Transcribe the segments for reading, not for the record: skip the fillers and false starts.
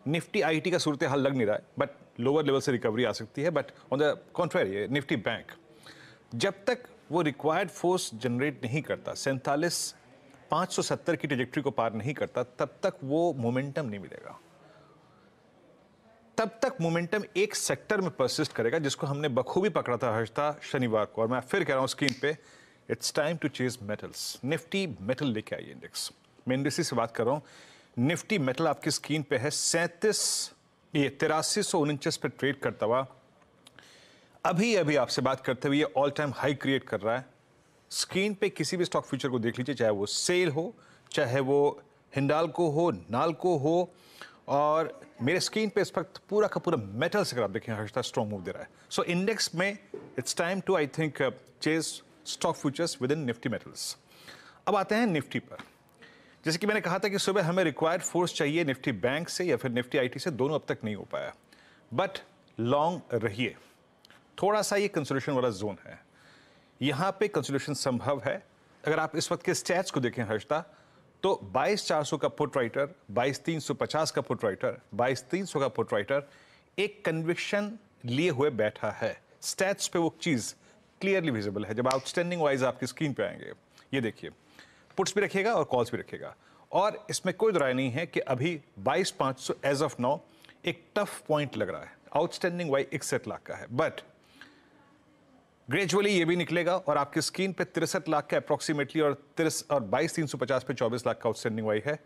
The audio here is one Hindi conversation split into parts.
निफ्टी आईटी का सूरत हाल लग नहीं रहा है, बट लोअर लेवल से रिकवरी आ सकती है। But on the contrary Nifty bank जब तक वो रिक्वायर्ड फोर्स जनरेट नहीं करता, 47,570 की ट्रेजेक्ट्री को पार नहीं करता, तब तक वो मोमेंटम नहीं मिलेगा। तब तक मोमेंटम एक सेक्टर में परसिस्ट करेगा जिसको हमने बखूबी पकड़ा था हर्षता शनिवार को। और मैं फिर कह रहा हूं स्क्रीन पे, it's time to chase metals. Nifty metal लेके आई इंडेक्स। मैं इंडेक्स से बात कर रहा हूं। निफ्टी मेटल आपकी स्क्रीन पे है 8349 पे ट्रेड करता हुआ अभी अभी आपसे बात करते हुए ये ऑल टाइम हाई क्रिएट कर रहा है। स्क्रीन पे किसी भी स्टॉक फ्यूचर को देख लीजिए, चाहे वो सेल हो, चाहे वो हिंडाल्को हो, नाल्को हो, और मेरे स्क्रीन पे इस वक्त पूरा का पूरा मेटल्स अगर आप देखें हर्षता स्ट्रॉन्ग मूव दे रहा है। सो इंडेक्स में it's time to I think chase stock futures within Nifty metals. अब आते हैं निफ्टी पर। जैसे कि मैंने कहा था कि सुबह हमें रिक्वायर्ड फोर्स चाहिए निफ्टी बैंक से या फिर निफ्टी आईटी से, दोनों अब तक नहीं हो पाया। बट लॉन्ग रहिए, थोड़ा सा ये कंसोलिडेशन वाला जोन है, यहां पे कंसोलिडेशन संभव है। अगर आप इस वक्त के स्टैट्स को देखें हर्षता, तो 22,400 का पुट राइटर, 22,350 का पुट राइटर, 22,300 का पुट राइटर एक कन्विक्शन लिए हुए बैठा है। स्टैट्स पे वो चीज क्लियरली विजिबल है। जब आउटस्टैंडिंग वाइज आपकी स्क्रीन पे आएंगे, ये देखिए, पुट्स भी रखिएगा और कॉल्स भी रखिएगा। और इसमें कोई राय नहीं है कि अभी 22,500 एज ऑफ नाउ एक टफ पॉइंट लग रहा है। आउटस्टैंडिंग वाई 61 लाख का है, बट ग्रेजुअली ये भी निकलेगा और आपकी स्क्रीन पे 63 लाख का अप्रोक्सीमेटली और 22,350 पे 24 लाख का आउटस्टैंडिंग वाई है,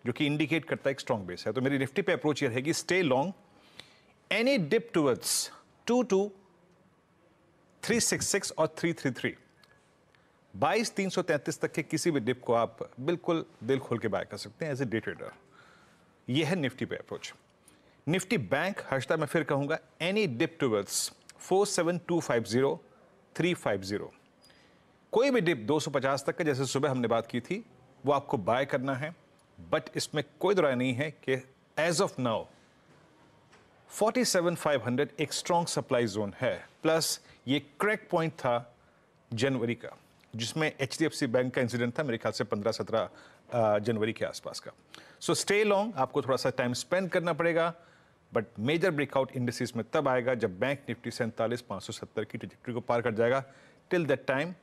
जो कि इंडिकेट करता है एक स्ट्रॉन्ग बेस है। तो मेरी निफ्टी पे अप्रोच ये रहेगी, stay long any dip towards 22,366 और 333, 22,333 तक के किसी भी डिप को आप बिल्कुल दिल खोल के बाय कर सकते हैं एज ए डे ट्रेडर। ये है निफ्टी पे अप्रोच। निफ्टी बैंक हर्षता मैं फिर कहूंगा, एनी डिप टुवर्ड्स 47,250, 350, कोई भी डिप 250 तक का, जैसे सुबह हमने बात की थी, वो आपको बाय करना है। बट इसमें कोई दो राय नहीं है कि एज ऑफ नाउ 47,500 एक स्ट्रॉन्ग सप्लाई जोन है। प्लस ये क्रैक पॉइंट था जनवरी का, जिसमें HDFC बैंक का इंसिडेंट था, मेरे ख्याल से 15-17 जनवरी के आसपास का। सो स्टे लॉन्ग, आपको थोड़ा सा टाइम स्पेंड करना पड़ेगा, बट मेजर ब्रेकआउट इंडिसेस में तब आएगा जब बैंक निफ्टी 47,570 की ट्रेजेक्टरी को पार कर जाएगा। टिल दैट टाइम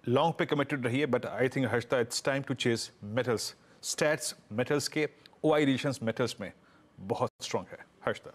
लॉन्ग पे कमिटेड रहिए। But I think Harshita it's time to chase metals. Stats metals के OI रीजन्स मेटल्स में बहुत स्ट्रॉन्ग है हर्षता।